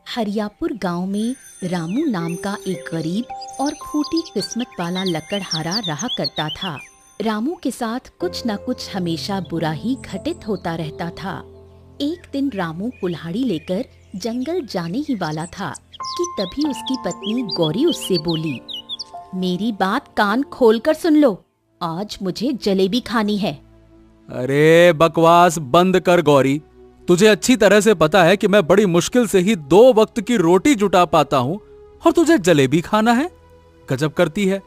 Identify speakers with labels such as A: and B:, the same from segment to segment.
A: हरियापुर गांव में रामू नाम का एक गरीब और फूटी किस्मत वाला लकड़हारा रहा करता था। रामू के साथ कुछ न कुछ हमेशा बुरा ही घटित होता रहता था। एक दिन रामू कुल्हाड़ी लेकर जंगल जाने ही वाला था कि तभी उसकी पत्नी गौरी उससे बोली, मेरी बात कान खोलकर सुन लो, आज मुझे जलेबी खानी है।
B: अरे बकवास बंद कर गौरी, तुझे अच्छी तरह से पता है कि मैं बड़ी मुश्किल से ही 2 वक्त की रोटी जुटा पाता हूँ और तुझे जलेबी खाना है? गजब करती है।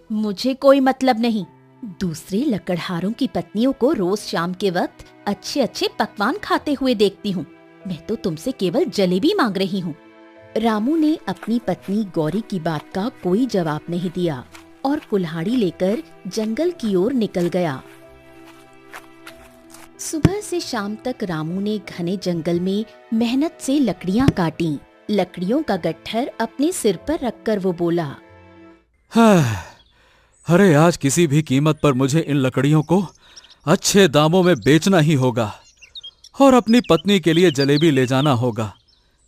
A: मुझे कोई मतलब नहीं। दूसरे लकड़हारों की पत्नियों को रोज शाम के वक्त अच्छे अच्छे पकवान खाते हुए देखती हूँ। मैं तो तुमसे केवल जलेबी मांग रही हूँ। रामू ने अपनी पत्नी गौरी की बात का कोई जवाब नहीं दिया और कुल्हाड़ी लेकर जंगल की ओर निकल गया। सुबह से शाम तक रामू ने घने जंगल में मेहनत से लकड़ियां काटी। लकड़ियों का गट्ठर अपने सिर पर रखकर वो बोला,
B: अरे आज किसी भी कीमत पर मुझे इन लकड़ियों को अच्छे दामों में बेचना ही होगा और अपनी पत्नी के लिए जलेबी ले जाना होगा,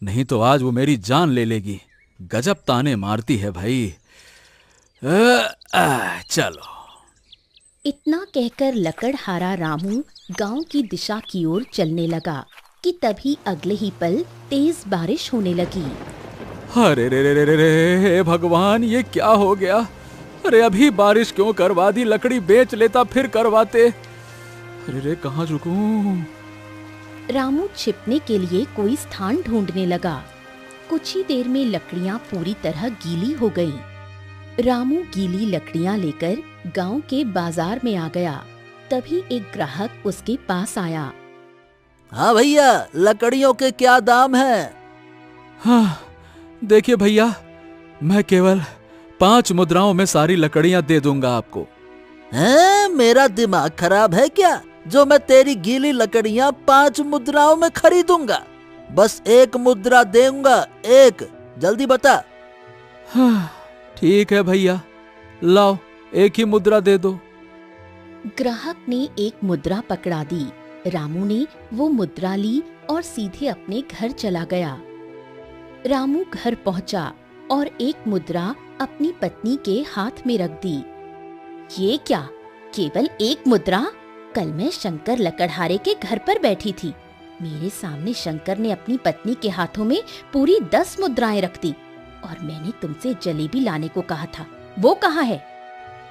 B: नहीं तो आज वो मेरी जान ले लेगी। गजब ताने मारती है भाई। चलो।
A: इतना कहकर लकड़हारा रामू गांव की दिशा की ओर चलने लगा कि तभी अगले ही पल तेज बारिश होने लगी।
B: अरे रे रे रे रे रे भगवान, ये क्या हो गया? अरे अभी बारिश क्यों करवा दी? लकड़ी बेच लेता फिर करवाते। अरे रे कहाँ रुकूं?
A: रामू छिपने के लिए कोई स्थान ढूंढने लगा। कुछ ही देर में लकड़ियां पूरी तरह गीली हो गईं। रामू गीली लकड़ियां लेकर गांव के बाजार में आ गया। तभी एक ग्राहक उसके पास आया।
C: हाँ भैया, लकड़ियों के क्या दाम है?
B: हाँ देखिए भैया, मैं केवल 5 मुद्राओं में सारी लकड़ियां दे दूंगा आपको।
C: हैं, मेरा दिमाग खराब है क्या जो मैं तेरी गीली लकड़ियां 5 मुद्राओं में खरीदूंगा? बस 1 मुद्रा दूंगा, 1। जल्दी बता।
B: हाँ ठीक है भैया, लाओ 1 ही मुद्रा दे दो।
A: ग्राहक ने 1 मुद्रा पकड़ा दी। रामू ने वो मुद्रा ली और सीधे अपने घर चला गया। रामू घर पहुंचा और 1 मुद्रा अपनी पत्नी के हाथ में रख दी। ये क्या, केवल 1 मुद्रा? कल मैं शंकर लकड़हारे के घर पर बैठी थी। मेरे सामने शंकर ने अपनी पत्नी के हाथों में पूरी 10 मुद्राएं रख दी और मैंने तुमसे जलेबी लाने को कहा था, वो कहाँ है?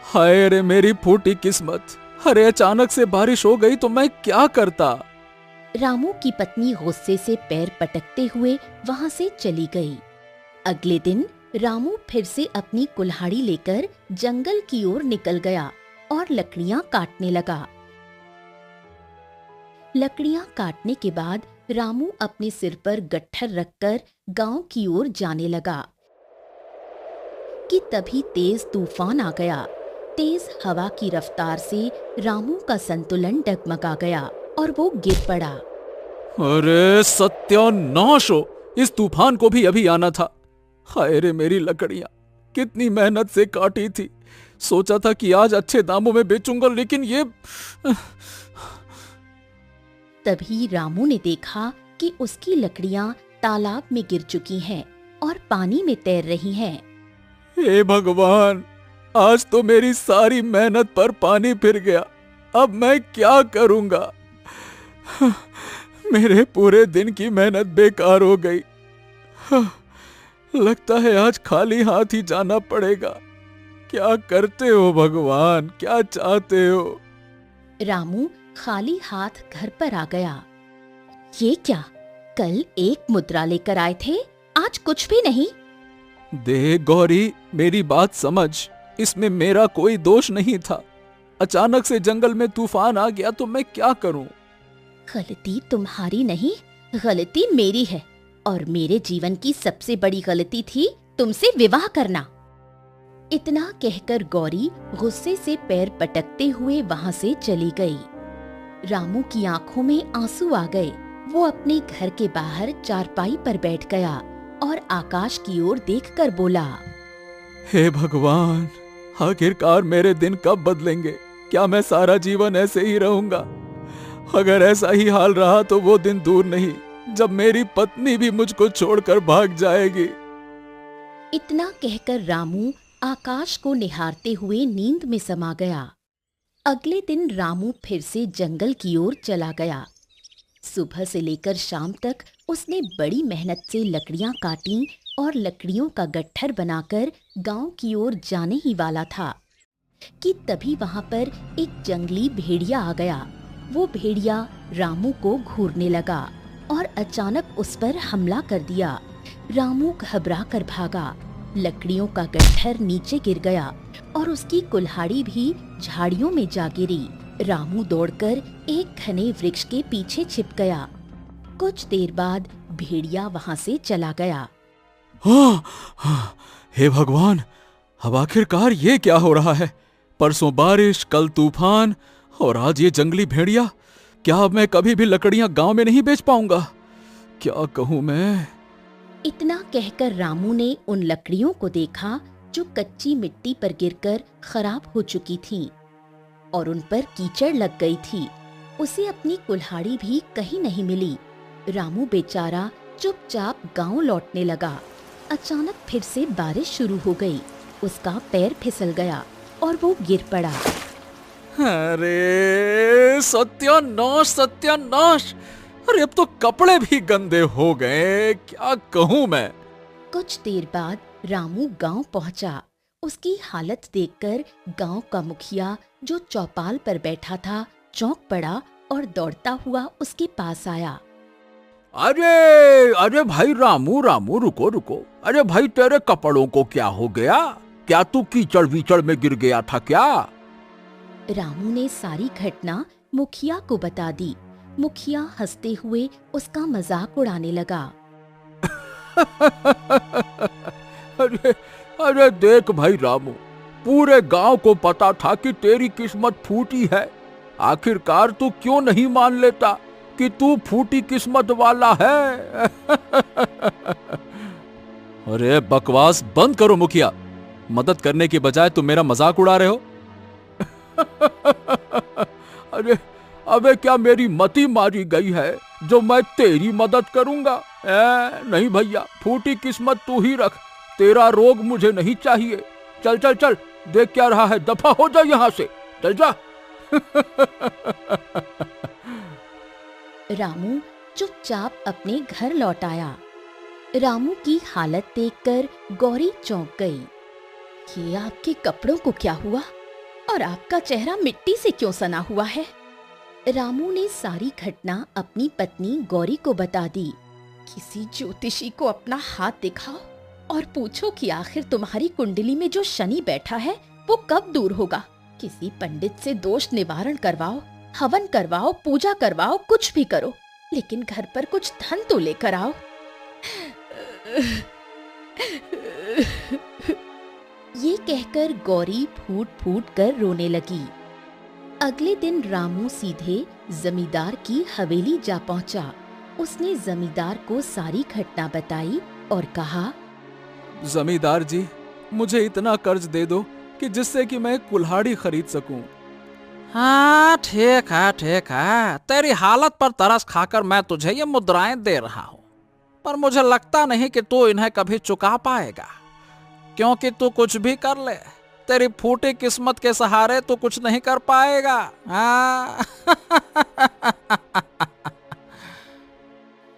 B: हाय रे मेरी फूटी किस्मत! अरे अचानक से बारिश हो गई तो मैं क्या करता?
A: रामू की पत्नी गुस्से से पैर पटकते हुए वहां से चली गई। अगले दिन रामू फिर से अपनी कुल्हाड़ी लेकर जंगल की ओर निकल गया और लकड़ियां काटने लगा। लकड़ियां काटने के बाद रामू अपने सिर पर गट्ठर रखकर गांव की ओर जाने लगा कि तभी तेज तूफान आ गया। तेज हवा की रफ्तार से रामू का संतुलन डगमगा गया और वो गिर पड़ा।
B: अरे सत्यानाश हो, इस तूफान को भी अभी आना था। हाय रे मेरी लकड़ियां, कितनी मेहनत से काटी थी। सोचा था कि आज अच्छे दामों में बेचूंगा, लेकिन ये
A: तभी रामू ने देखा कि उसकी लकड़ियां तालाब में गिर चुकी हैं और पानी में तैर रही हैं।
B: हे भगवान, आज तो मेरी सारी मेहनत पर पानी फिर गया। अब मैं क्या करूंगा? मेरे पूरे दिन की मेहनत बेकार हो गई। लगता है आज खाली हाथ ही जाना पड़ेगा। क्या करते हो भगवान, क्या चाहते हो?
A: रामू खाली हाथ घर पर आ गया। ये क्या, कल 1 मुद्रा लेकर आए थे, आज कुछ भी नहीं।
B: देख गौरी, मेरी बात समझ, इसमें मेरा कोई दोष नहीं था। अचानक से जंगल में तूफान आ गया तो मैं क्या करूं?
A: गलती तुम्हारी नहीं, गलती मेरी है और मेरे जीवन की सबसे बड़ी गलती थी तुमसे विवाह करना। इतना कहकर गौरी गुस्से से पैर पटकते हुए वहां से चली गई। रामू की आंखों में आंसू आ गए। वो अपने घर के बाहर चारपाई पर बैठ गया और आकाश की ओर देखकर बोला,
B: हे भगवान, आखिरकार मेरे दिन कब बदलेंगे? क्या मैं सारा जीवन ऐसे ही रहूंगा? अगर ऐसा ही हाल रहा तो वो दिन दूर नहीं जब मेरी पत्नी भी मुझको छोड़कर भाग जाएगी।
A: इतना कहकर रामू आकाश को निहारते हुए नींद में समा गया। अगले दिन रामू फिर से जंगल की ओर चला गया। सुबह से लेकर शाम तक उसने बड़ी मेहनत से लकड़ियां काटी और लकड़ियों का गट्ठर बनाकर गांव की ओर जाने ही वाला था कि तभी वहां पर एक जंगली भेड़िया आ गया। वो भेड़िया रामू को घूरने लगा और अचानक उस पर हमला कर दिया। रामू घबरा कर भागा। लकड़ियों का गट्ठर नीचे गिर गया और उसकी कुल्हाड़ी भी झाड़ियों में जा गिरी। रामू दौड़कर एक घने वृक्ष के पीछे छिप गया। कुछ देर बाद भेड़िया वहां से चला गया।
B: हाँ, हे भगवान, अब आखिरकार ये क्या हो रहा है? परसों बारिश, कल तूफान और आज ये जंगली भेड़िया। क्या अब मैं कभी भी लकड़ियां गांव में नहीं बेच पाऊंगा? क्या कहूं मैं?
A: इतना कहकर रामू ने उन लकड़ियों को देखा जो कच्ची मिट्टी पर गिरकर खराब हो चुकी थीं और उन पर कीचड़ लग गई थी। उसे अपनी कुल्हाड़ी भी कहीं नहीं मिली। रामू बेचारा चुपचाप गांव लौटने लगा। अचानक फिर से बारिश शुरू हो गई। उसका पैर फिसल गया और वो गिर पड़ा।
B: अरे सत्यानाश, सत्यानाश! अरे अब तो कपड़े भी गंदे हो गए। क्या कहूं मैं?
A: कुछ देर बाद रामू गांव पहुंचा। उसकी हालत देखकर गांव का मुखिया जो चौपाल पर बैठा था चौंक पड़ा और दौड़ता हुआ उसके पास आया।
D: अरे अरे भाई रामू, रामू रुको रुको। अरे भाई तेरे कपड़ों को क्या हो गया? क्या तू कीचड़ वीचड़ में गिर गया था क्या?
A: रामू ने सारी घटना मुखिया को बता दी। मुखिया हंसते हुए उसका मजाक उड़ाने लगा।
D: अरे अरे देख भाई रामू, पूरे गांव को पता था कि तेरी किस्मत फूटी है। आखिरकार तू क्यों नहीं मान लेता कि तू फूटी किस्मत वाला है?
B: अरे बकवास बंद करो मुखिया। मदद करने के बजाय तुम मेरा मजाक उड़ा रहे हो।
D: अरे अबे क्या मेरी मती मारी गई है जो मैं तेरी मदद करूंगा? नहीं भैया, फूटी किस्मत तू ही रख। तेरा रोग मुझे नहीं चाहिए। चल चल चल, देख क्या रहा है, दफा हो जा यहां से, चल जा।
A: रामू चुपचाप अपने घर लौट आया। रामू की हालत देखकर गौरी चौंक गई। ये आपके कपड़ों को क्या हुआ और आपका चेहरा मिट्टी से क्यों सना हुआ है? रामू ने सारी घटना अपनी पत्नी गौरी को बता दी। किसी ज्योतिषी को अपना हाथ दिखाओ और पूछो कि आखिर तुम्हारी कुंडली में जो शनि बैठा है वो कब दूर होगा। किसी पंडित से दोष निवारण करवाओ, हवन करवाओ, पूजा करवाओ, कुछ भी करो, लेकिन घर पर कुछ धन तो लेकर आओ। ये कहकर गौरी फूट फूट कर रोने लगी। अगले दिन रामू सीधे जमींदार की हवेली जा पहुंचा। उसने जमींदार को सारी घटना बताई और कहा,
B: जमींदार जी, मुझे इतना कर्ज दे दो कि जिससे कि मैं कुल्हाड़ी खरीद सकूं।
D: हाँ ठीक है ठीक है, तेरी हालत पर तरस खाकर मैं तुझे ये मुद्राएं दे रहा हूँ, पर मुझे लगता नहीं कि तू इन्हें कभी चुका पाएगा, क्योंकि तू कुछ भी कर ले, तेरी फूटी किस्मत के सहारे तू कुछ नहीं कर पाएगा। हाँ।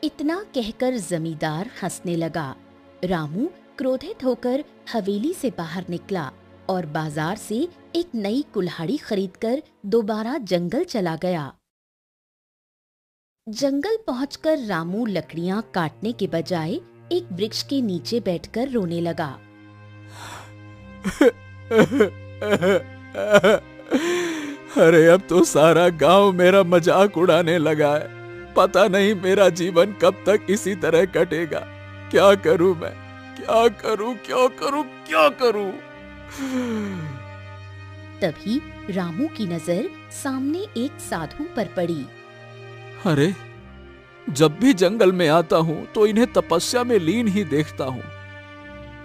A: इतना कहकर जमींदार हंसने लगा। रामू क्रोधित होकर हवेली से बाहर निकला और बाजार से एक नई कुल्हाड़ी खरीदकर दोबारा जंगल चला गया। जंगल पहुंचकर रामू लकड़ियां काटने के बजाय एक वृक्ष के नीचे बैठकर रोने लगा।
B: अरे अब तो सारा गांव मेरा मजाक उड़ाने लगा है। पता नहीं मेरा जीवन कब तक इसी तरह कटेगा। क्या करूं मैं, क्या करूं, क्या करूं, क्या करूं?
A: तभी रामू की नजर सामने एक साधु पर पड़ी।
B: अरे जब भी जंगल में आता हूं तो इन्हें तपस्या में लीन ही देखता हूं।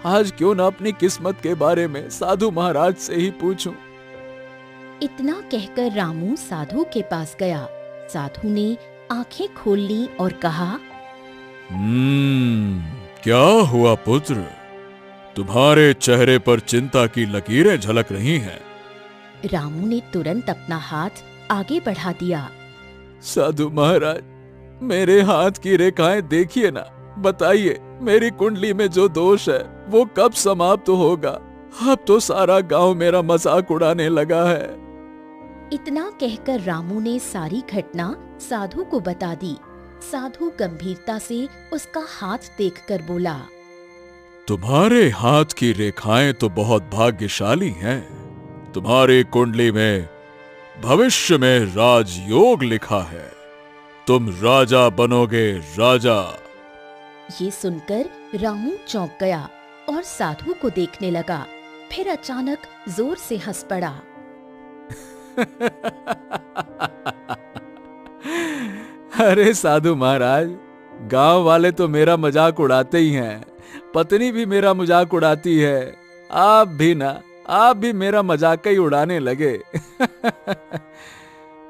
B: आज क्यों न अपनी किस्मत के बारे में साधु महाराज से ही पूछूं।
A: इतना कहकर रामू साधु के पास गया। साधु ने आंखें खोल ली और कहा,
B: क्या हुआ पुत्र? तुम्हारे चेहरे पर चिंता की लकीरें झलक रही हैं।
A: रामू ने तुरंत अपना हाथ आगे बढ़ा दिया।
B: साधु महाराज, मेरे हाथ की रेखाएं देखिए ना, बताइए मेरी कुंडली में जो दोष है वो कब समाप्त होगा? अब तो सारा गांव मेरा मजाक उड़ाने लगा है।
A: इतना कहकर रामू ने सारी घटना साधु को बता दी। साधु गंभीरता से उसका हाथ देखकर बोला,
B: तुम्हारे हाथ की रेखाएं तो बहुत भाग्यशाली हैं। तुम्हारी कुंडली में भविष्य में राजयोग लिखा है। तुम राजा बनोगे, राजा।
A: ये सुनकर रामू चौंक गया और साधु को देखने लगा। फिर अचानक जोर से हंस पड़ा।
B: अरे साधु महाराज, गांव वाले तो मेरा मजाक उड़ाते ही हैं, पत्नी भी मेरा मजाक उड़ाती है, आप भी ना, आप भी मेरा मजाक ही उड़ाने लगे।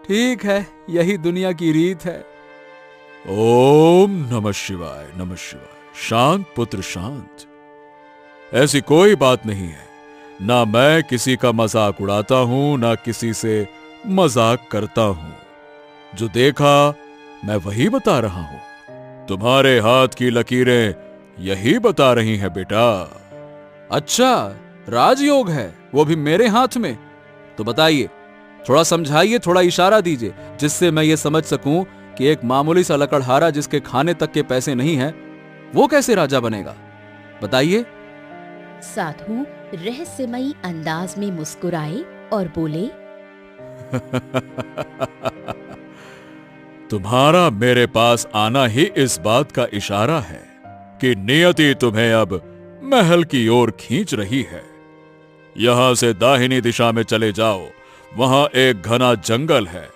B: ठीक है, यही दुनिया की रीत है। ओम नमः शिवाय, नमः शिवाय। शांत पुत्र शांत। ऐसी कोई बात नहीं है। ना मैं किसी का मजाक उड़ाता हूं, ना किसी से मजाक करता हूं। जो देखा मैं वही बता रहा हूं। तुम्हारे हाथ की लकीरें यही बता रही हैं बेटा। अच्छा, राजयोग है, वो भी मेरे हाथ में? तो बताइए, थोड़ा समझाइए, थोड़ा इशारा दीजिए, जिससे मैं ये समझ सकूं कि एक मामूली सा लकड़हारा जिसके खाने तक के पैसे नहीं हैं, वो कैसे राजा बनेगा? बताइए।
A: साधु रहस्यमयी अंदाज में मुस्कुराए और बोले,
B: तुम्हारा मेरे पास आना ही इस बात का इशारा है कि नियति तुम्हें अब महल की ओर खींच रही है। यहां से दाहिनी दिशा में चले जाओ, वहां एक घना जंगल है।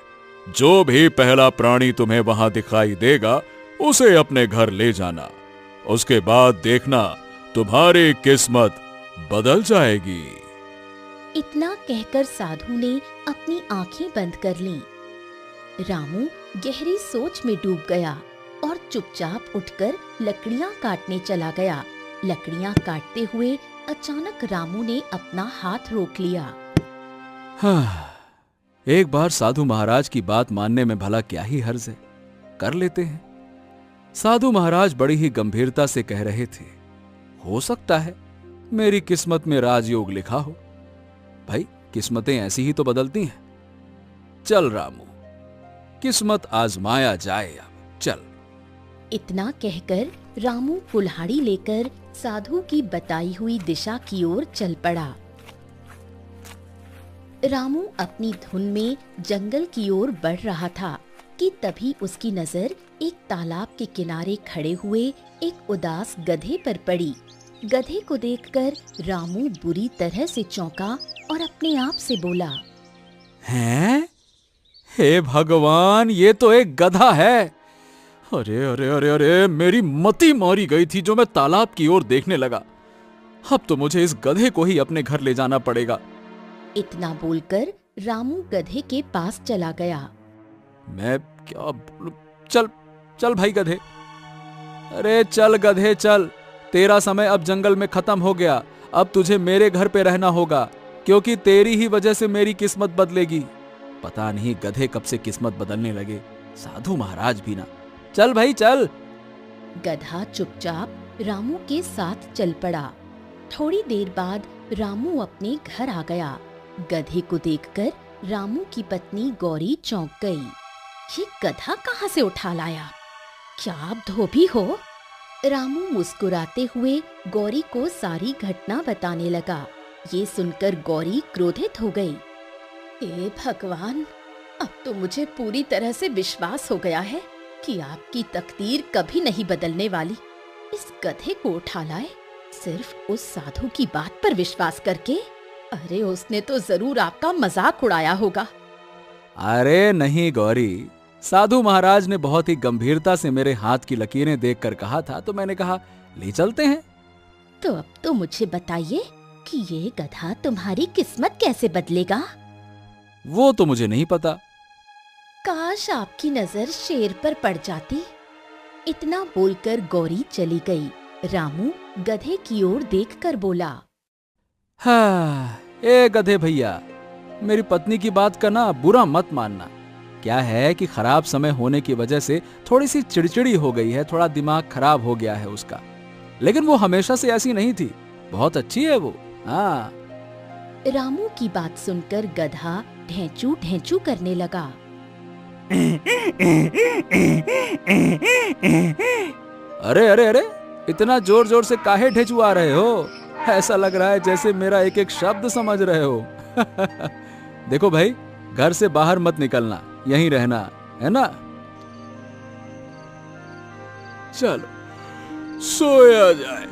B: जो भी पहला प्राणी तुम्हें वहां दिखाई देगा, उसे अपने घर ले जाना। उसके बाद देखना तुम्हारी किस्मत बदल जाएगी।
A: इतना कहकर साधु ने अपनी आंखें बंद कर लीं। रामू गहरी सोच में डूब गया और चुपचाप उठकर लकड़ियां काटने चला गया। लकड़ियां काटते हुए अचानक रामू ने अपना हाथ रोक लिया।
B: हाँ, एक बार साधु महाराज की बात मानने में भला क्या ही हर्ज है, कर लेते हैं। साधु महाराज बड़ी ही गंभीरता से कह रहे थे, हो सकता है मेरी किस्मत में राजयोग लिखा हो। भाई, किस्मतें ऐसी ही तो बदलती हैं। चल रामू, किस्मत आजमाया जाए अब, चल।
A: इतना कहकर रामू कुल्हाड़ी लेकर साधु की बताई हुई दिशा की ओर चल पड़ा। रामू अपनी धुन में जंगल की ओर बढ़ रहा था कि तभी उसकी नजर एक तालाब के किनारे खड़े हुए एक उदास गधे पर पड़ी। गधे को देखकर रामू बुरी तरह से चौंका और अपने आप से बोला,
B: हैं? हे भगवान, ये तो एक गधा है। अरे अरे अरे अरे, मेरी मति मारी गई थी जो मैं तालाब की ओर देखने लगा। अब तो मुझे इस गधे को ही अपने घर ले जाना पड़ेगा।
A: इतना बोलकर रामू गधे के पास चला गया।
B: मैं क्या बोलूं? चल चल भाई गधे, अरे चल गधे चल, तेरा समय अब जंगल में खत्म हो गया। अब तुझे मेरे घर पे रहना होगा, क्योंकि तेरी ही वजह से मेरी किस्मत बदलेगी। पता नहीं गधे कब से किस्मत बदलने लगे, साधु महाराज भी ना। चल भाई चल।
A: गधा चुपचाप रामू के साथ चल पड़ा। थोड़ी देर बाद रामू अपने घर आ गया। गधे को देखकर रामू की पत्नी गौरी चौंक गई। ये गधा कहाँ से उठा लाया? क्या आप धोबी हो? रामू मुस्कुराते हुए गौरी को सारी घटना बताने लगा। ये सुनकर गौरी क्रोधित हो गई। हे भगवान, अब तो मुझे पूरी तरह से विश्वास हो गया है कि आपकी तकदीर कभी नहीं बदलने वाली। इस गधे को उठा लाए सिर्फ उस साधु की बात पर विश्वास करके। अरे उसने तो जरूर आपका मजाक उड़ाया होगा।
B: अरे नहीं गौरी, साधु महाराज ने बहुत ही गंभीरता से मेरे हाथ की लकीरें देखकर कहा था, तो मैंने कहा ले चलते हैं।
A: तो अब तो मुझे बताइए कि ये गधा तुम्हारी किस्मत कैसे बदलेगा?
B: वो तो मुझे नहीं पता।
A: काश आपकी नजर शेर पर पड़ जाती। इतना बोलकर गौरी चली गई। रामू गधे की ओर देखकर बोला,
B: हाँ, ए गधे भैया, मेरी पत्नी की बात का ना बुरा मत मानना। क्या है कि खराब समय होने की वजह से थोड़ी सी चिड़चिड़ी हो गई है, थोड़ा दिमाग खराब हो गया है उसका। लेकिन वो हमेशा से ऐसी नहीं थी, बहुत अच्छी है वो। हाँ।
A: रामू की बात सुनकर गधा ढेंचू ढेंचू करने लगा।
B: अरे अरे अरे, इतना जोर जोर से काहे ढेचुआ रहे हो? ऐसा लग रहा है जैसे मेरा एक एक शब्द समझ रहे हो। देखो भाई, घर से बाहर मत निकलना, यहीं रहना है ना। चलो सोया जाए।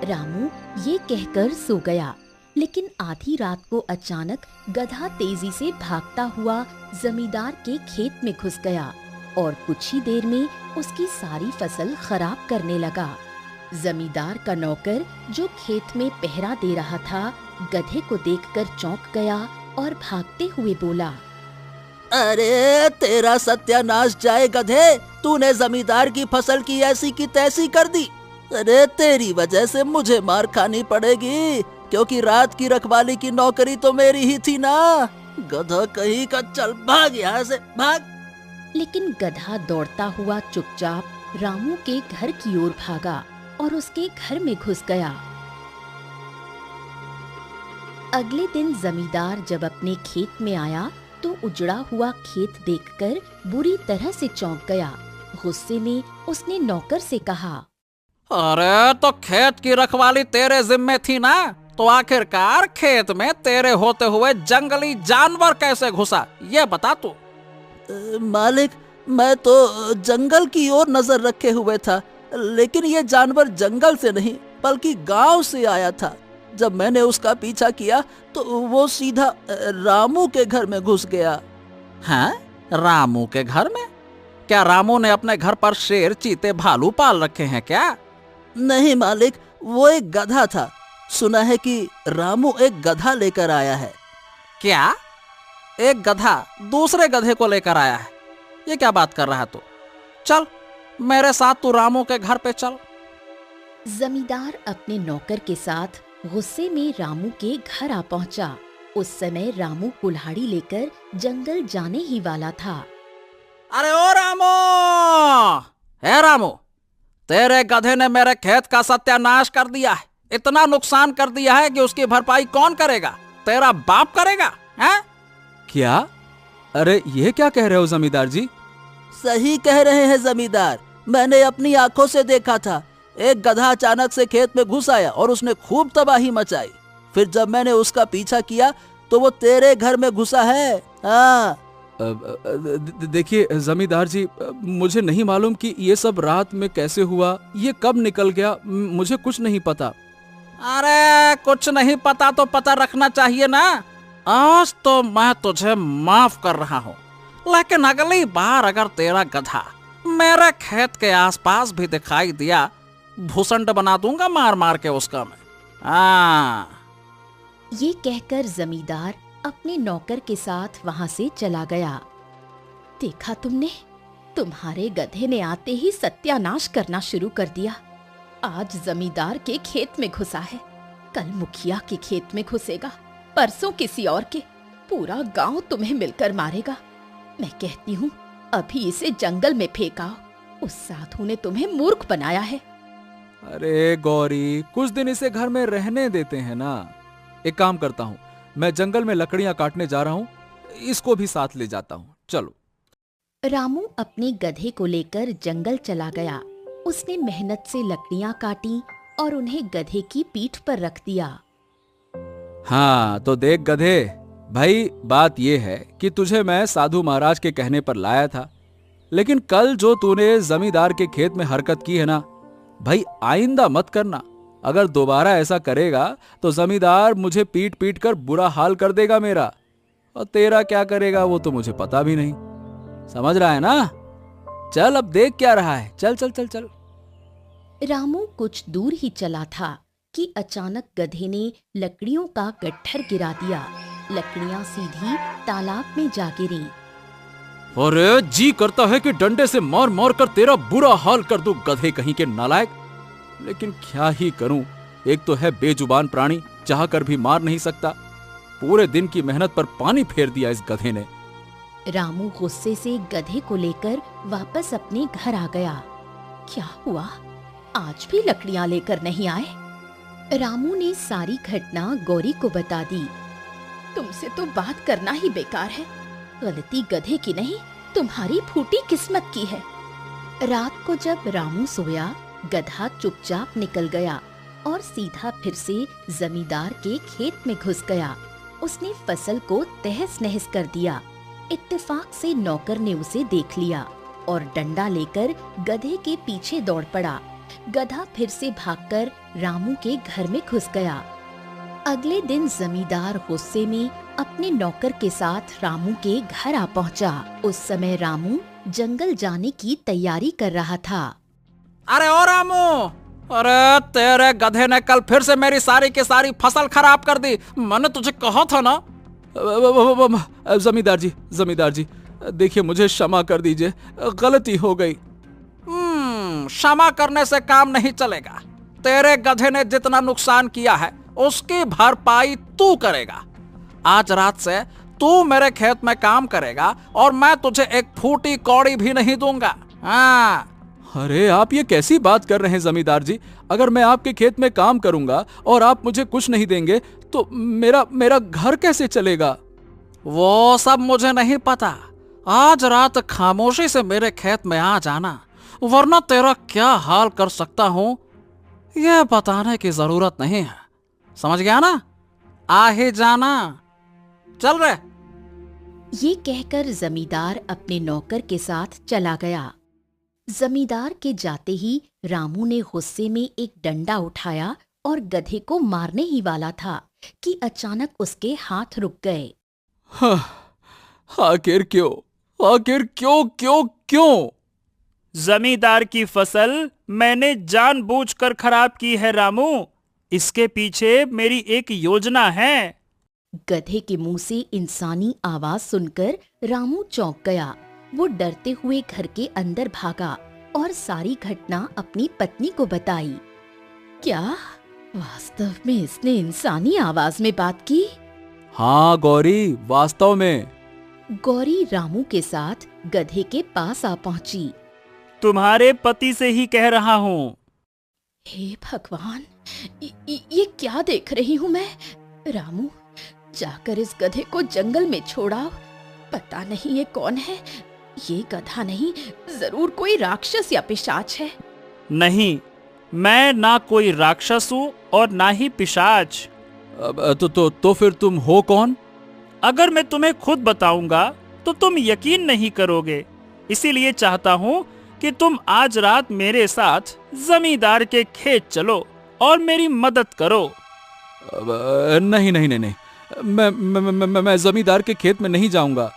A: रामू ये कहकर सो गया। लेकिन आधी रात को अचानक गधा तेजी से भागता हुआ जमींदार के खेत में घुस गया और कुछ ही देर में उसकी सारी फसल खराब करने लगा। जमींदार का नौकर जो खेत में पहरा दे रहा था, गधे को देखकर चौंक गया और भागते हुए बोला,
C: अरे तेरा सत्यानाश जाए गधे, तूने जमींदार की फसल की ऐसी की तैसी कर दी। अरे तेरी वजह से मुझे मार खानी पड़ेगी, क्योंकि रात की रखवाली की नौकरी तो मेरी ही थी ना। गधा कहीं का, चल भाग यहाँ से, भाग।
A: लेकिन गधा दौड़ता हुआ चुपचाप रामू के घर की ओर भागा और उसके घर में घुस गया। अगले दिन जमींदार जब अपने खेत में आया तो उजड़ा हुआ खेत देखकर बुरी तरह से चौंक गया। गुस्से में उसने नौकर से कहा,
D: अरे तो खेत की रखवाली तेरे जिम्मे थी ना, तो आखिरकार खेत में तेरे होते हुए जंगली जानवर कैसे घुसा, ये बता तू।
C: मालिक, मैं तो जंगल की ओर नजर रखे हुए था, लेकिन ये जानवर जंगल से नहीं बल्कि गांव से आया था। जब मैंने उसका पीछा किया तो वो सीधा रामू के घर में घुस गया।
D: हैं? रामू के घर में? क्या रामू ने अपने घर पर शेर, चीते, भालू पाल रखे हैं क्या?
C: नहीं मालिक, वो एक गधा था। सुना है कि रामू एक गधा लेकर आया है।
D: क्या? एक गधा दूसरे गधे को लेकर आया है? ये क्या बात कर रहा तू? चल मेरे साथ तू रामू के घर पे चल।
A: जमींदार अपने नौकर के साथ गुस्से में रामू के घर आ पहुंचा। उस समय रामू कुल्हाड़ी लेकर जंगल जाने ही वाला था।
D: अरे ओ रामू! हे रामू, तेरे गधे ने मेरे खेत का सत्यानाश कर दिया है। इतना नुकसान कर दिया है कि उसकी भरपाई कौन करेगा? तेरा बाप करेगा, हैं?
B: क्या? अरे ये क्या कह रहे हो जमींदार जी?
C: सही कह रहे हैं जमींदार, मैंने अपनी आंखों से देखा था। एक गधा अचानक से खेत में घुस आया और उसने खूब तबाही मचाई। फिर जब मैंने उसका पीछा किया तो वो तेरे घर में घुसा है। हाँ।
B: देखिए जमींदार जी, मुझे नहीं मालूम कि ये सब रात में कैसे हुआ, ये कब निकल गया, मुझे कुछ नहीं पता।
D: अरे कुछ नहीं पता तो पता रखना चाहिए ना। आज तो मैं तुझे माफ कर रहा हूँ, लेकिन अगली बार अगर तेरा गधा मेरे खेत के आसपास भी दिखाई दिया, भूसंड बना दूंगा मार मार के उसका मैं। हाँ।
A: ये कहकर जमींदार अपने नौकर के साथ वहां से चला गया। देखा तुमने, तुम्हारे गधे ने आते ही सत्यानाश करना शुरू कर दिया। आज जमींदार के खेत में घुसा है, कल मुखिया के खेत में घुसेगा, परसों किसी और के। पूरा गांव तुम्हें मिलकर मारेगा। मैं कहती हूँ अभी इसे जंगल में फेंकाओ, उस साधु ने तुम्हें मूर्ख बनाया है।
B: अरे गौरी, कुछ दिन इसे घर में रहने देते हैं ना। एक काम करता हूँ, मैं जंगल में लकड़ियां काटने जा रहा हूँ, इसको भी साथ ले जाता हूँ, चलो।
A: रामू अपने गधे को लेकर जंगल चला गया। उसने मेहनत से लकड़ियां काटी और उन्हें गधे की पीठ पर रख दिया।
B: हाँ तो देख गधे भाई, बात यह है कि तुझे मैं साधु महाराज के कहने पर लाया था, लेकिन कल जो तूने जमींदार के खेत में हरकत की है ना भाई, आइंदा मत करना। अगर दोबारा ऐसा करेगा तो जमींदार मुझे पीट पीट कर बुरा हाल कर देगा मेरा, और तेरा क्या करेगा वो तो मुझे पता भी नहीं। समझ रहा है ना? चल अब देख क्या रहा है, चल चल चल चल।
A: रामू कुछ दूर ही चला था कि अचानक गधे ने लकड़ियों का गट्ठर गिरा दिया। लकड़ियां सीधी तालाब में जा गिरी।
B: अरे जी करता है कि डंडे से मार मार कर तेरा बुरा हाल कर दूं, गधे कहीं के नालायक। लेकिन क्या ही करूं, एक तो है बेजुबान प्राणी, चाह कर भी मार नहीं सकता। पूरे दिन की मेहनत पर पानी फेर दिया इस गधे ने।
A: रामू गुस्से से गधे को लेकर वापस अपने घर आ गया। क्या हुआ, आज भी लकड़ियां लेकर नहीं आए? रामू ने सारी घटना गौरी को बता दी। तुमसे तो बात करना ही बेकार है। गलती गधे की नहीं, तुम्हारी फूटी किस्मत की है। रात को जब रामू सोया, गधा चुपचाप निकल गया और सीधा फिर से जमींदार के खेत में घुस गया। उसने फसल को तहस नहस कर दिया। इत्तेफाक से नौकर ने उसे देख लिया और डंडा लेकर गधे के पीछे दौड़ पड़ा। गधा फिर से भागकर रामू के घर में घुस गया। अगले दिन जमींदार गुस्से में अपने नौकर के साथ रामू के घर आ पहुंचा। उस समय रामू जंगल जाने की तैयारी कर रहा था।
D: अरे ओ रामू, अरे तेरे गधे ने कल फिर से मेरी सारी की सारी फसल खराब कर दी। मैंने तुझे कहा था ना।
B: जमींदार जी, देखिए मुझे क्षमा कर दीजिए, गलती हो गई।
D: क्षमा करने से काम नहीं चलेगा। तेरे गधे ने जितना नुकसान किया है उसकी भरपाई तू करेगा। आज रात से तू मेरे खेत में काम करेगा और मैं तुझे एक फूटी कौड़ी भी नहीं दूंगा। हाँ।
B: अरे आप ये कैसी बात कर रहे हैं जमींदार जी? अगर मैं आपके खेत में काम करूंगा और आप मुझे कुछ नहीं देंगे तो मेरा घर कैसे चलेगा?
D: वो सब मुझे नहीं पता। आज रात खामोशी से मेरे खेत में आ जाना, वरना तेरा क्या हाल कर सकता हूं यह बताने की जरूरत नहीं है। समझ गया ना? आ ही जाना। चल रे।
A: ये कहकर जमींदार अपने नौकर के साथ चला गया। जमींदार के जाते ही रामू ने गुस्से में एक डंडा उठाया और गधे को मारने ही वाला था कि अचानक उसके हाथ रुक गए।
B: आखिर क्यों?
E: जमींदार की फसल मैंने जानबूझकर खराब की है रामू। इसके पीछे मेरी एक योजना है।
A: गधे के मुंह से इंसानी आवाज सुनकर रामू चौंक गया। वो डरते हुए घर के अंदर भागा और सारी घटना अपनी पत्नी को बताई। क्या वास्तव में इसने इंसानी आवाज में बात की?
B: हाँ गौरी, वास्तव में।
A: गौरी रामू के साथ गधे के पास आ पहुंची।
E: तुम्हारे पति से ही कह रहा हूँ।
A: हे भगवान, ये क्या देख रही हूँ मैं? रामू, जाकर इस गधे को जंगल में छोड़ाओ। पता नहीं ये कौन है। ये गधा नहीं, जरूर कोई राक्षस या पिशाच है।
E: नहीं, मैं ना कोई राक्षस हूँ और ना ही पिशाच।
B: तो फिर तुम हो कौन?
E: अगर मैं तुम्हें खुद बताऊंगा तो तुम यकीन नहीं करोगे। इसीलिए चाहता हूँ कि तुम आज रात मेरे साथ जमींदार के खेत चलो और मेरी मदद करो।
B: नहीं, मैं जमींदार के खेत में नहीं जाऊंगा।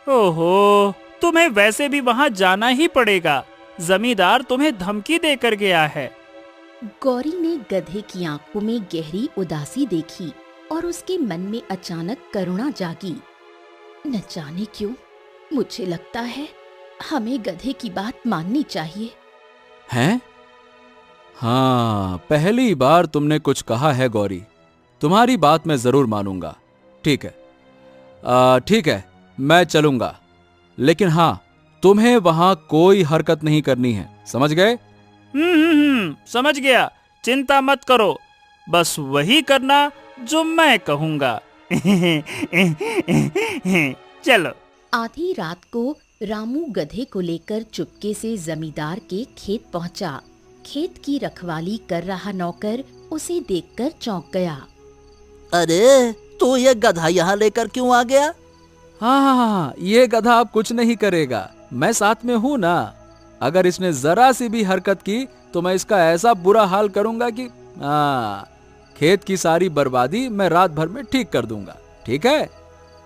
E: ओहो, तुम्हें वैसे भी वहां जाना ही पड़ेगा। जमींदार तुम्हें धमकी देकर गया है।
A: गौरी ने गधे की आंखों में गहरी उदासी देखी और उसके मन में अचानक करुणा जागी। न जाने क्यों मुझे लगता है हमें गधे की बात माननी चाहिए।
B: हैं? हाँ, पहली बार तुमने कुछ कहा है गौरी। तुम्हारी बात मैं जरूर मानूंगा। ठीक है, मैं चलूंगा। लेकिन हाँ, तुम्हें वहां कोई हरकत नहीं करनी है, समझ गए?
E: समझ गया। चिंता मत करो, बस वही करना जो मैं कहूंगा। चलो।
A: आधी रात को रामू गधे को लेकर चुपके से जमींदार के खेत पहुंचा। खेत की रखवाली कर रहा नौकर उसे देखकर चौंक गया।
C: अरे, तू ये गधा यहाँ लेकर क्यों आ गया?
B: हाँ, ये गधा अब कुछ नहीं करेगा। मैं साथ में हूँ ना। अगर इसने जरा सी भी हरकत की तो मैं इसका ऐसा बुरा हाल करूंगा कि खेत की सारी बर्बादी मैं रात भर में ठीक कर दूंगा। ठीक है?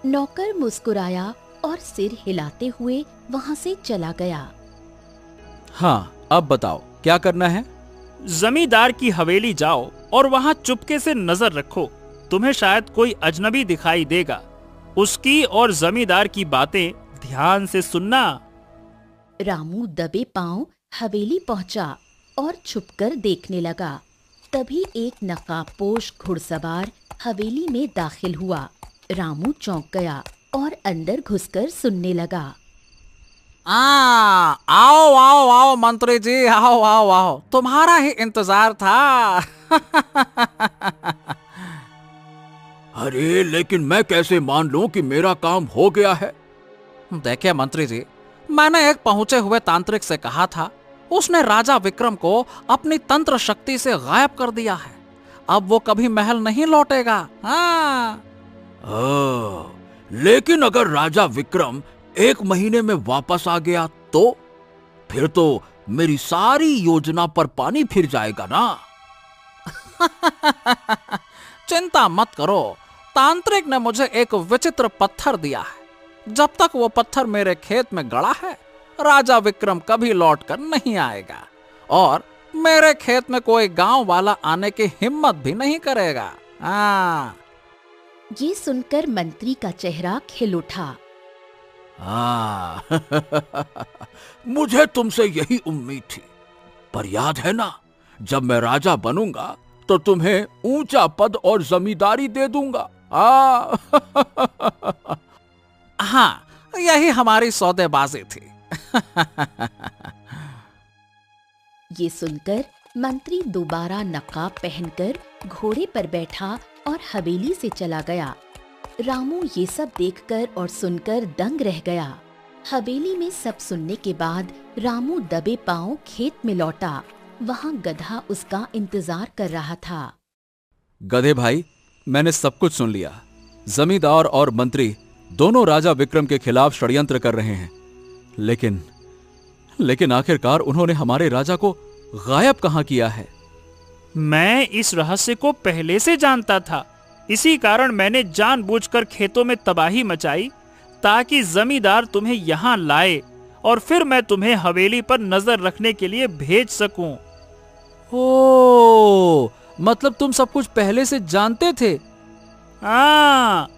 A: नौकर मुस्कुराया और सिर हिलाते हुए वहां से चला गया।
B: हाँ, अब बताओ क्या करना है?
E: जमींदार की हवेली जाओ और वहां चुपके से नजर रखो। तुम्हें शायद कोई अजनबी दिखाई देगा। उसकी और जमींदार की बातें ध्यान से सुनना।
A: रामू दबे पांव हवेली पहुंचा और छुपकर देखने लगा। तभी एक नकाबपोश घुड़सवार हवेली में दाखिल हुआ। रामू चौंक गया और अंदर घुसकर सुनने लगा।
D: आओ आओ आओ मंत्री जी, आओ आओ आओ, तुम्हारा ही इंतजार था।
B: अरे लेकिन मैं कैसे मान लूं कि मेरा काम हो गया है?
D: देखिए मंत्री जी, मैंने एक पहुंचे हुए तांत्रिक से कहा था, उसने राजा विक्रम को अपनी तंत्र शक्ति से गायब कर दिया है। अब वो कभी महल नहीं लौटेगा। हाँ।
B: लेकिन अगर राजा विक्रम 1 महीने में वापस आ गया तो फिर तो मेरी सारी योजना पर पानी फिर जाएगा ना।
D: चिंता मत करो, तांत्रिक ने मुझे एक विचित्र पत्थर दिया है। जब तक वो पत्थर मेरे खेत में गड़ा है, राजा विक्रम कभी लौटकर नहीं आएगा और मेरे खेत में कोई गांव वाला आने की हिम्मत भी नहीं करेगा। हाँ।
A: ये सुनकर मंत्री का चेहरा खिल उठा।
B: मुझे तुमसे यही उम्मीद थी, पर याद है ना, जब मैं राजा बनूंगा तो तुम्हें ऊंचा पद और जमींदारी दे दूंगा।
D: हाँ, यही हमारी सौदेबाजी थी।
A: ये सुनकर मंत्री दोबारा नकाब पहनकर घोड़े पर बैठा और हवेली से चला गया। रामू ये सब देखकर और सुनकर दंग रह गया। हवेली में सब सुनने के बाद रामू दबे पांव खेत में लौटा। वहां गधा उसका इंतजार कर रहा था।
B: गधे भाई, मैंने सब कुछ सुन लिया। जमींदार और मंत्री दोनों राजा विक्रम के खिलाफ षड्यंत्र कर रहे हैं, लेकिन आखिरकार उन्होंने हमारे राजा को गायब कहां किया है?
E: मैं इस रहस्य को पहले से जानता था। इसी कारण मैंने जानबूझकर खेतों में तबाही मचाई ताकि जमींदार तुम्हें यहाँ लाए और फिर मैं तुम्हें हवेली पर नजर रखने के लिए भेज सकूं।
B: ओ, मतलब तुम सब कुछ पहले से जानते थे?
E: हाँ,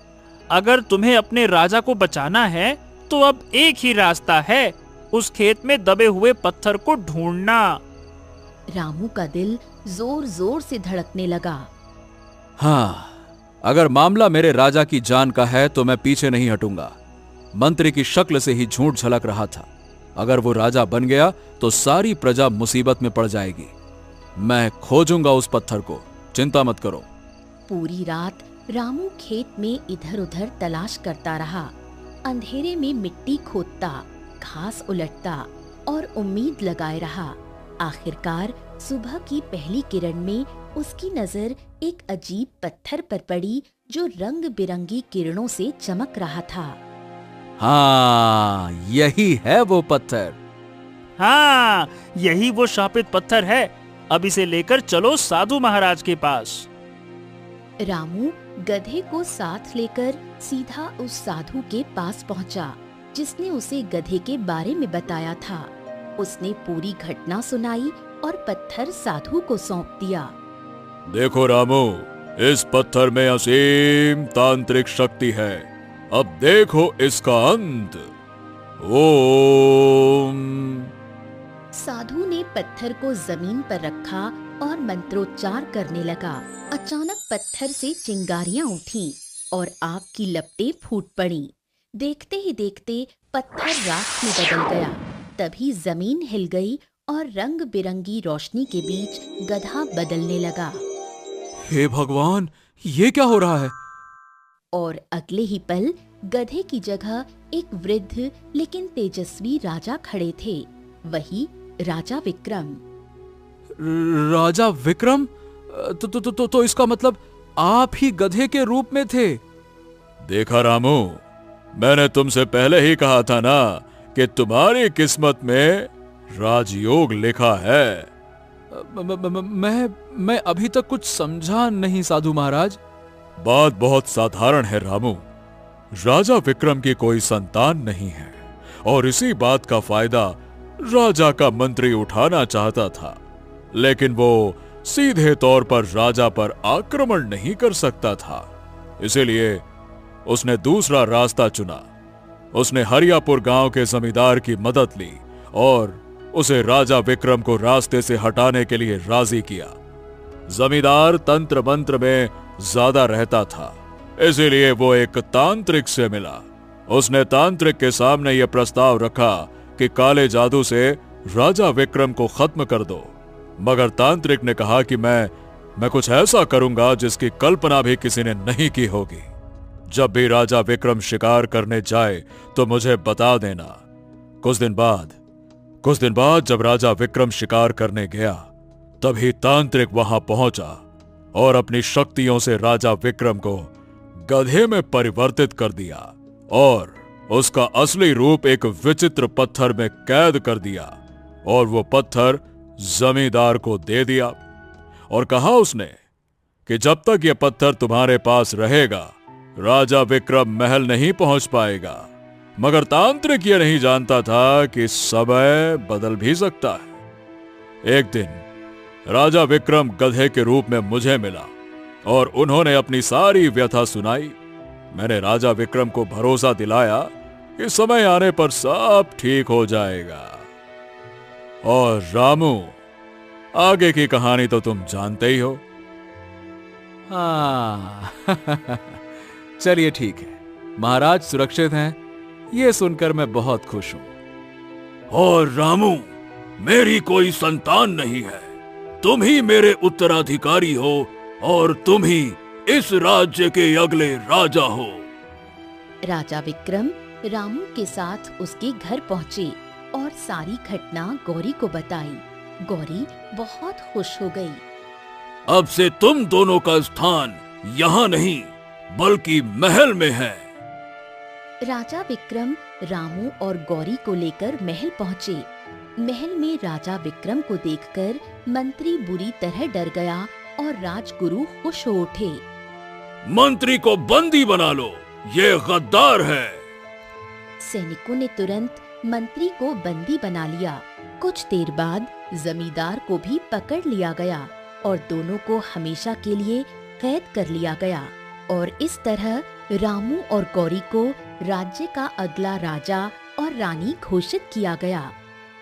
E: अगर तुम्हें अपने राजा को बचाना है तो अब एक ही रास्ता है, उस खेत में दबे हुए पत्थर को ढूंढना।
A: रामू का दिल जोर जोर से धड़कने लगा।
B: हाँ, अगर मामला मेरे राजा की जान का है तो मैं पीछे नहीं हटूंगा। मंत्री की शक्ल से ही झूठ झलक रहा था। अगर वो राजा बन गया तो सारी प्रजा मुसीबत में पड़ जाएगी। मैं खोजूंगा उस पत्थर को, चिंता मत करो।
A: पूरी रात रामू खेत में इधर उधर तलाश करता रहा। अंधेरे में मिट्टी खोदता, घास उलटता और उम्मीद लगाए रहा। आखिरकार सुबह की पहली किरण में उसकी नजर एक अजीब पत्थर पर पड़ी जो रंग बिरंगी किरणों से चमक रहा था।
B: हाँ, यही है वो पत्थर।
E: हाँ, यही वो शापित पत्थर है। अब इसे लेकर चलो साधु महाराज के पास।
A: रामू गधे को साथ लेकर सीधा उस साधु के पास पहुंचा, जिसने उसे गधे के बारे में बताया था। उसने पूरी घटना सुनाई और पत्थर साधु को सौंप दिया।
B: देखो रामू, इस पत्थर में असीम तांत्रिक शक्ति है। अब देखो इसका अंत। ओम।
A: साधु ने पत्थर को जमीन पर रखा और मंत्रोच्चार करने लगा। अचानक पत्थर से चिंगारियां उठीं और आग की लपटें फूट पड़ीं। देखते ही देखते पत्थर राख में बदल गया। तभी जमीन हिल गई और रंग बिरंगी रोशनी के बीच गधा बदलने लगा।
B: हे भगवान, ये क्या हो रहा है?
A: और अगले ही पल गधे की जगह एक वृद्ध लेकिन तेजस्वी राजा खड़े थे। वही राजा विक्रम।
B: राजा विक्रम? तो इसका मतलब आप ही गधे के रूप में थे। देखा रामू, मैंने तुमसे पहले ही कहा था ना कि तुम्हारी किस्मत में राजयोग लिखा है। मैं अभी तक कुछ समझा नहीं साधु महाराज। बात बहुत साधारण है रामू। राजा विक्रम की कोई संतान नहीं है और इसी बात का फायदा राजा का मंत्री उठाना चाहता था, लेकिन वो सीधे तौर पर राजा पर आक्रमण नहीं कर सकता था। इसीलिए उसने दूसरा रास्ता चुना। उसने हरियापुर गांव के जमींदार की मदद ली और उसे राजा विक्रम को रास्ते से हटाने के लिए राजी किया। जमींदार तंत्र मंत्र में ज्यादा रहता था, इसीलिए वो एक तांत्रिक से मिला। उसने तांत्रिक के सामने यह प्रस्ताव रखा कि काले जादू से राजा विक्रम को खत्म कर दो, मगर तांत्रिक ने कहा कि मैं कुछ ऐसा करूंगा जिसकी कल्पना भी किसी ने नहीं की होगी। जब भी राजा विक्रम शिकार करने जाए तो मुझे बता देना। कुछ दिन बाद जब राजा विक्रम शिकार करने गया, तभी तांत्रिक वहां पहुंचा और अपनी शक्तियों से राजा विक्रम को गधे में परिवर्तित कर दिया और उसका असली रूप एक विचित्र पत्थर में कैद कर दिया और वो पत्थर जमींदार को दे दिया और कहा उसने कि जब तक ये पत्थर तुम्हारे पास रहेगा राजा विक्रम महल नहीं पहुंच पाएगा। मगर तांत्रिक ये नहीं जानता था कि समय बदल भी सकता है। एक दिन राजा विक्रम गधे के रूप में मुझे मिला और उन्होंने अपनी सारी व्यथा सुनाई। मैंने राजा विक्रम को भरोसा दिलाया कि समय आने पर सब ठीक हो जाएगा। और रामू, आगे की कहानी तो तुम जानते ही हो। हाँ चलिए ठीक है, महाराज सुरक्षित हैं, ये सुनकर मैं बहुत खुश हूं।
F: और रामू, मेरी कोई संतान नहीं है, तुम ही मेरे उत्तराधिकारी हो और तुम ही इस राज्य के अगले राजा हो।
A: राजा विक्रम रामू के साथ उसके घर पहुँचे और सारी घटना गौरी को बताई। गौरी बहुत खुश हो गई।
F: अब से तुम दोनों का स्थान यहाँ नहीं बल्कि महल में है।
A: राजा विक्रम रामू और गौरी को लेकर महल पहुँचे। महल में राजा विक्रम को देखकर मंत्री बुरी तरह डर गया और राजगुरु खुश हो उठे।
F: मंत्री को बंदी बना लो, ये गद्दार है।
A: सैनिकों ने तुरंत मंत्री को बंदी बना लिया। कुछ देर बाद जमींदार को भी पकड़ लिया गया और दोनों को हमेशा के लिए कैद कर लिया गया। और इस तरह रामू और गौरी को राज्य का अगला राजा और रानी घोषित किया गया।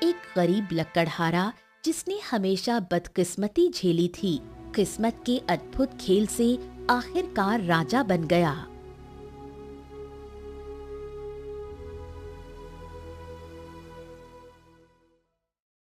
A: एक गरीब लकड़हारा जिसने हमेशा बदकिस्मती झेली थी, किस्मत के अद्भुत खेल से आखिरकार राजा बन गया।